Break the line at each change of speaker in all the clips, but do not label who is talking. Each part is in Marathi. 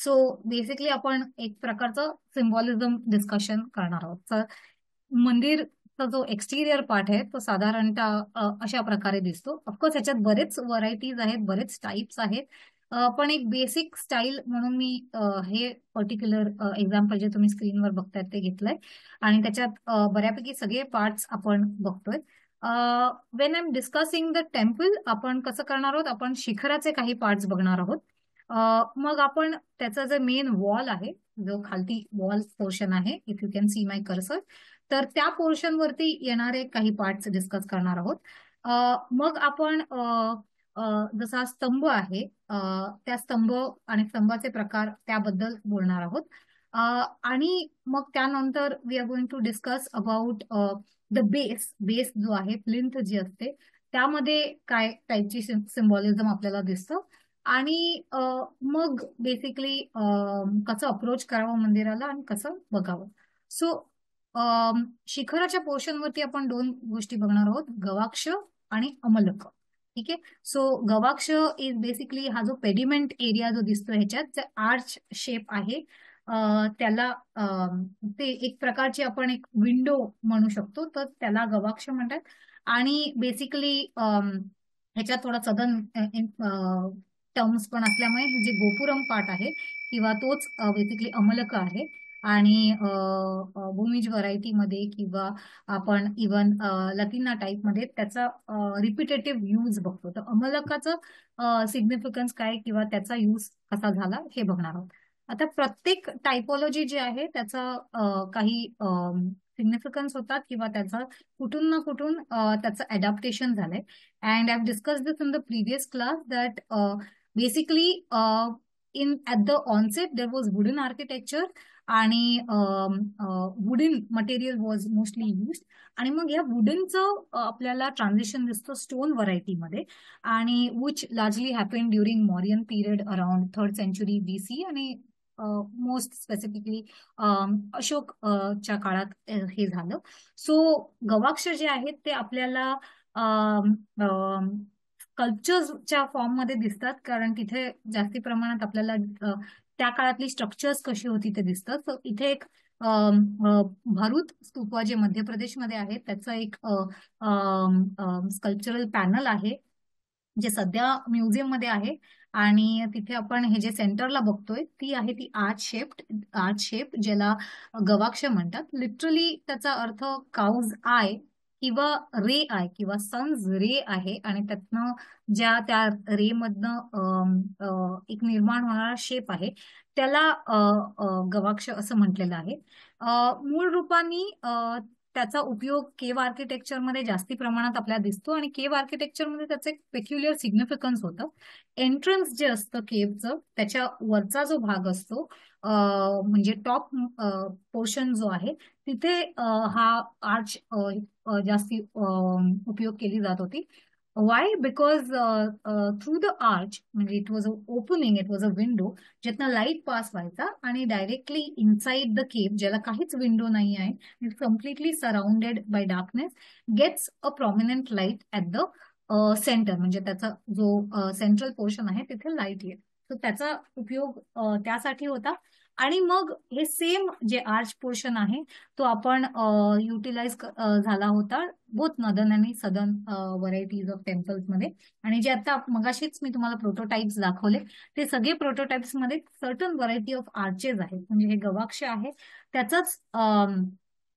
सो बेसिकली आपण एक प्रकारचं सिम्बॉलिझम डिस्कशन करणार आहोत. तर मंदिरचा जो एक्सटिरियर पार्ट आहे तो साधारणतः अशा प्रकारे दिसतो. ऑफकोर्स ह्याच्यात बरेच व्हरायटीज आहेत, बरेच टाइप्स आहेत. पण एक बेसिक स्टाईल म्हणून मी हे पर्टिक्युलर एक्झाम्पल जे तुम्ही स्क्रीनवर बघतायत ते घेतलंय. आणि त्याच्यात बऱ्यापैकी सगळे पार्ट्स आपण बघतोय. When I am discussing the temple, आपण कसं करणार आहोत, आपण शिखराचे काही पार्ट्स बघणार आहोत. मग आपण त्याचा जो मेन वॉल आहे, जो खालती वॉल पोर्शन आहे, if you can see my cursor, तर त्या पोर्शन वरती येणारे काही पार्ट्स डिस्कस करणार आहोत. मग आपण जसा स्तंभ आहे, त्या स्तंभ आणि स्तंभाचे प्रकार त्याबद्दल बोलणार आहोत. आणि मग त्यानंतर we are going to discuss about the base. Base जो आहे, प्लिंथ जी असते, त्यामध्ये काय टाईपची सिम्बॉलिझम आपल्याला दिसतं. आणि मग बेसिकली कसं अप्रोच करावं मंदिराला आणि कसं बघावं. सो शिखराच्या पोर्शन वरती आपण दोन गोष्टी बघणार आहोत, गवाक्ष आणि अमलक. ठीक आहे. सो गवाक्ष इज बेसिकली हा जो पेडिमेंट एरिया जो दिसतो ह्याच्यात आर्च शेप आहे, त्याला ते एक प्रकारची आपण एक विंडो म्हणू शकतो, तर त्याला गवाक्ष म्हणतात. आणि बेसिकली ह्याच्यात थोडा सदन टर्म्स पण असल्यामुळे हे जे गोपुरम पार्ट आहे किंवा तोच बेसिकली अमलक आहे. आणि भूमिज व्हरायटीमध्ये किंवा आपण इवन लतिना टाईप मध्ये त्याचा रिपिटेटिव्ह यूज बघतो. तर अमलकाचं सिग्निफिकन्स काय किंवा त्याचा यूज कसा झाला हे बघणार आहोत. आता प्रत्येक टायपोलॉजी जी आहे त्याचा काही सिग्निफिकन्स होतात किंवा त्याचा कुठून ना कुठून त्याचं अडॅप्टेशन झालंय. And I have discuss this in the previous class that basically in at the onset there was wooden architecture आणि wooden material was mostly use. आणि मग या वुडनचं आपल्याला ट्रान्झिशन दिसतं स्टोन व्हरायटीमध्ये, आणि which largely happen during Mauryan period around 3rd century BC आणि मोस्ट स्पेसिफिकली अशोक च्या काळात हे झालं. सो गवाक्ष जे आहेत ते आपल्याला स्कल्पचर्सच्या फॉर्म मध्ये दिसतात, कारण तिथे जास्ती प्रमाणात आपल्याला त्या काळातली स्ट्रक्चर्स कशी होती ते दिसतं. सो इथे एक भरूच स्तूप जे मध्य प्रदेशमध्ये आहे त्याचं एक स्कल्पचरल पॅनल आहे, जे सध्या म्युझियम मध्ये आहे. आणि तिथे आपण हे जे सेंटरला बघतोय ती आहे ती आर्च शेप, ज्याला गवाक्ष म्हणतात. लिटरली त्याचा अर्थ काउज आय किंवा रे आय किंवा सन्स रे आहे. आणि त्यातनं त्या रे मधनं एक निर्माण होणारा शेप आहे, त्याला गवाक्ष असं म्हटलेलं आहे. मूळ रूपाने त्याचा उपयोग केव्ह आर्किटेक्चरमध्ये जास्ती प्रमाणात आपल्याला दिसतो. आणि केव्ह आर्किटेक्चरमध्ये त्याचं एक पेक्युलियर सिग्निफिकन्स होतं. एंट्रन्स जे असतं केव्हचं, त्याच्या वरचा जो भाग असतो, म्हणजे टॉप पोर्शन जो आहे, तिथे हा आर्च जास्ती उपयोग केली जात होती. Why? Because through the arch, म्हणजे it was a opening, it was a window, ज्यातनं लाईट पास व्हायचा आणि डायरेक्टली इनसाइड द केव्ह, ज्याला काहीच विंडो नाही आहे, it completely surrounded by darkness, gets a prominent light at the centre, म्हणजे त्याचा जो सेंट्रल पोर्शन आहे तिथे लाईट येईल. तर त्याचा उपयोग त्यासाठी होता. आणि मग हे सेम जे आर्च पोर्शन आहे तो आपण युटिलाइज झाला होता बोथ नदर्न आणि सदर्न व्हरायटीज ऑफ टेम्पल्स मध्ये. आणि जे आता मगाशीच मी तुम्हाला प्रोटोटाइप्स दाखवले, ते सगळे प्रोटोटाइप्स मध्ये सर्टन व्हरायटी ऑफ आर्चेस आहेत, म्हणजे हे गवाक्ष आहे त्याचाच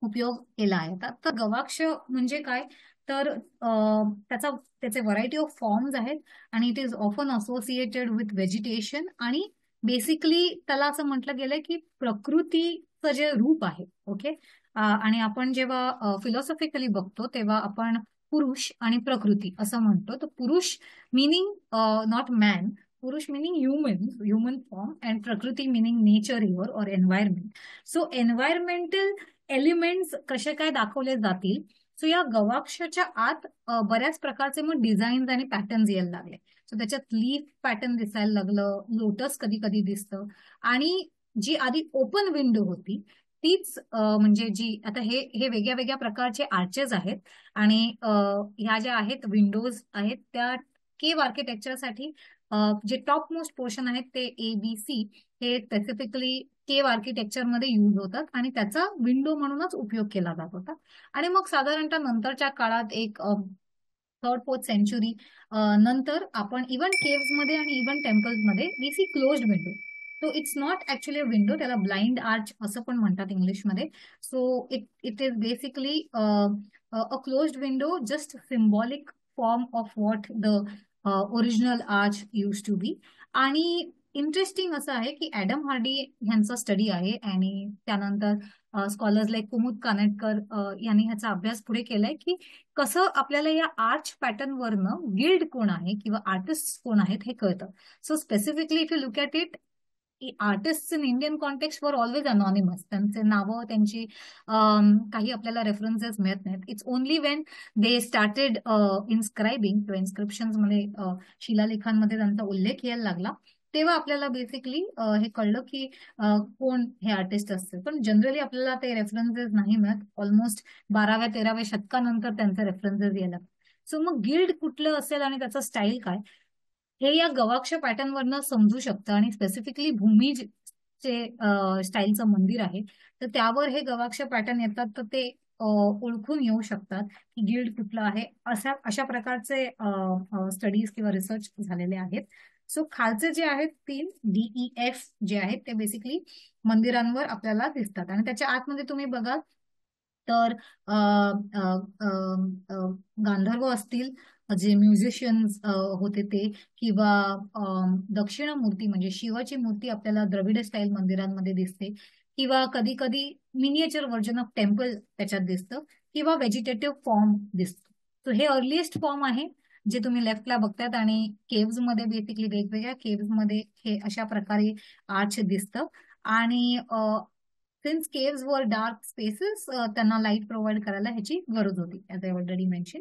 उपयोग केला आहे. तर गवाक्ष म्हणजे काय, तर त्याचे व्हरायटी ऑफ फॉर्म्स आहेत, आणि it is often associated with vegetation. आणि बेसिकली त्याला असं म्हटलं गेलंय की प्रकृतीचं जे रूप आहे. ओके. आणि आपण जेव्हा फिलॉसॉफिकली बघतो तेव्हा आपण पुरुष आणि प्रकृती असं म्हणतो. तर पुरुष मिनिंग नॉट मॅन, पुरुष मिनिंग ह्युमन फॉर्म, अँड प्रकृती meaning nature here or environment. So environmental elements कसे काय दाखवले जातील. सो या गवाक्षच्या आत बऱ्याच प्रकारचे मग डिझाईन्स आणि पॅटर्न्स यायला लागले. सो त्याच्यात लीफ पॅटर्न दिसायला लागलं, लोटस कधी कधी दिसतं. आणि जी आधी ओपन विंडो होती तीच म्हणजे जी आता हे वेगळ्या वेगळ्या प्रकारचे आर्चेस आहेत. आणि ह्या ज्या आहेत विंडोज आहेत त्या केव्ह आर्किटेक्चरसाठी जे टॉप मोस्ट पोर्शन आहेत ते ABC हे स्पेसिफिकली केव आर्किटेक्चर मध्ये युज होतात आणि त्याचा विंडो म्हणूनच उपयोग केला जात होता. आणि मग साधारणतः नंतरच्या काळात एक थर्ड फोर्थ सेंचुरी नंतर आपण इव्हन केव्स मध्ये आणि इव्हन टेम्पल्स मध्ये we see closed window. So it's not actually a window, त्याला ब्लाइंड आर्च असं पण म्हणतात इंग्लिशमध्ये. So it it is basically a closed window, just symbolic form of what the original arch use to be. आणि इंटरेस्टिंग असं आहे की ऍडम हार्डी यांचा स्टडी आहे आणि त्यानंतर स्कॉलर्स लाईक कुमुद कानेटकर यांनी ह्याचा अभ्यास पुढे केलाय की कसं आपल्याला या आर्च पॅटर्न वरनं गिल्ड कोण आहे किंवा आर्टिस्ट कोण आहेत हे कळतं. So specifically if you look at it, artist in Indian context वर ऑलवेज अनॉनिमस. त्यांचे नावं, त्यांची काही आपल्याला रेफरन्सेस मिळत नाहीत. It's only when they started inscribing किंवा इन्स्क्रिप्शन मध्ये शिलालेखांमध्ये त्यांचा उल्लेख यायला लागला, तेव्हा आपल्याला बेसिकली हे कळलं की कोण हे आर्टिस्ट असते. पण जनरली आपल्याला ते रेफरन्सेस नाही मिळत. ऑलमोस्ट 12व्या-13व्या शतकानंतर त्यांचे रेफरन्सेस यायला. सो मग गिल्ड कुठलं असेल आणि त्याचं स्टाईल काय, हे या गवाक्ष पॅटर्न वरनं समजू शकतं. आणि स्पेसिफिकली भूमीज चे स्टाईलचं मंदिर आहे, तर त्यावर हे गवाक्ष पॅटर्न येतात, तर ते ओळखून येऊ शकतात की गिल्ड कुठलं आहे. अशा प्रकारचे स्टडीज किंवा रिसर्च झालेले आहेत. सो खालचे जे आहेत 3 DEF जे आहेत ते बेसिकली मंदिरांवर आपल्याला दिसतात. आणि त्याच्या आतमध्ये तुम्ही बघाल तर गांधर्व असतील, जे म्युझिशियन्स होते ते, किंवा दक्षिणामूर्ती म्हणजे शिवाची मूर्ती आपल्याला द्रविड स्टाईल मंदिरांमध्ये दिसते, किंवा कधी कधी मिनिएचर व्हर्जन ऑफ टेम्पल त्याच्यात दिसतं, किंवा व्हेजिटेटिव्ह फॉर्म दिसतो. तर हे अर्लिएस्ट फॉर्म आहे जे तुम्ही लेफ्टला बघतायत. आणि केव्ज मध्ये बेसिकली वेगवेगळ्या केव्ज मध्ये हे अशा प्रकारे आर्च दिसतं. आणि सिन्स केव्स वर डार्क स्पेसेस, त्यांना लाईट प्रोव्हाइड करायला ह्याची गरज होती, ऍज आय ऑलरेडी मेन्शन.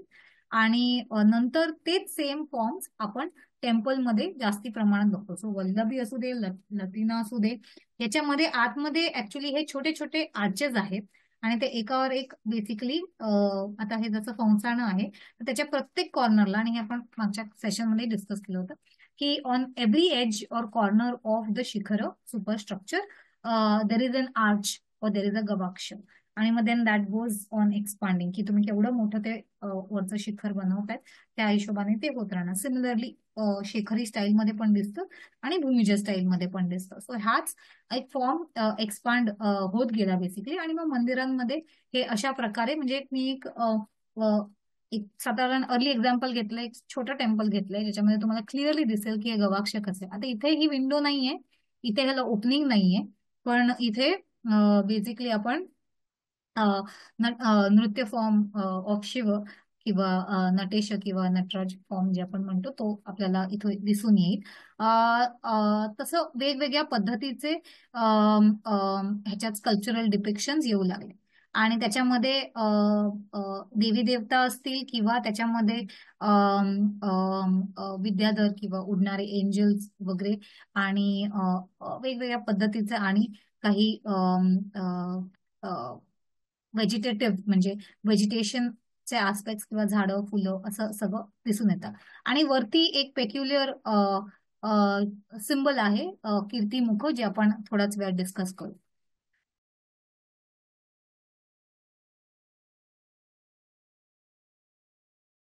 आणि नंतर तेच सेम फॉर्म्स आपण टेम्पलमध्ये जास्ती प्रमाणात बघतो. सो वल्लभी असू दे, लतिना असू दे, याच्यामध्ये आतमध्ये ऍक्च्युली हे छोटे छोटे आर्चेस आहेत. आणि ते एकावर एक बेसिकली, आता हे जसं फौसाणं आहे, तर त्याच्या प्रत्येक कॉर्नरला, आणि हे आपण मागच्या सेशनमध्ये डिस्कस केलं होतं की on every edge or corner of the shikhara superstructure there is an arch or there is a gavaksha. आणि मग then that goes on expanding, की तुम्ही केवढं मोठं ते वरचं शिखर बनवतायत त्या हिशोबाने ते होत राहणार. सिमिलरली शेखरी स्टाईलमध्ये पण दिसतं आणि भूमिज स्टाईलमध्ये पण दिसतं. सो हाच एक फॉर्म एक्सपांड होत गेला बेसिकली. आणि मग मंदिरांमध्ये हे अशा प्रकारे, म्हणजे मी एक साधारण अर्ली एक्झाम्पल घेतलंय, एक छोटं टेम्पल घेतलंय ज्याच्यामध्ये तुम्हाला क्लिअरली दिसेल की हे गवाक्ष कसं आहे. आता इथे ही विंडो नाहीये, इथे ह्याला ओपनिंग नाहीये, पण इथे बेसिकली आपण नृत्य फॉर्म ऑफ शिव किंवा नटेश किंवा नटराज फॉर्म जे आपण म्हणतो तो आपल्याला इथे दिसून येईल. तसं वेगवेगळ्या पद्धतीचे ह्याच्यात स्कल्पचरल डिपिक्शन्स येऊ लागले. आणि त्याच्यामध्ये देवी देवता असतील, किंवा त्याच्यामध्ये विद्याधर किंवा उडणारे एंजल्स वगैरे, आणि वेगवेगळ्या पद्धतीचे, आणि काही व्हेजिटेटिव्ह म्हणजे व्हेजिटेशनचे आस्पेक्ट किंवा झाडं फुलं असं सगळं दिसून येतं. आणि वरती एक पेक्युलियर सिम्बल आहे कीर्तिमुख, जे आपण थोड्याच वेळात डिस्कस करू.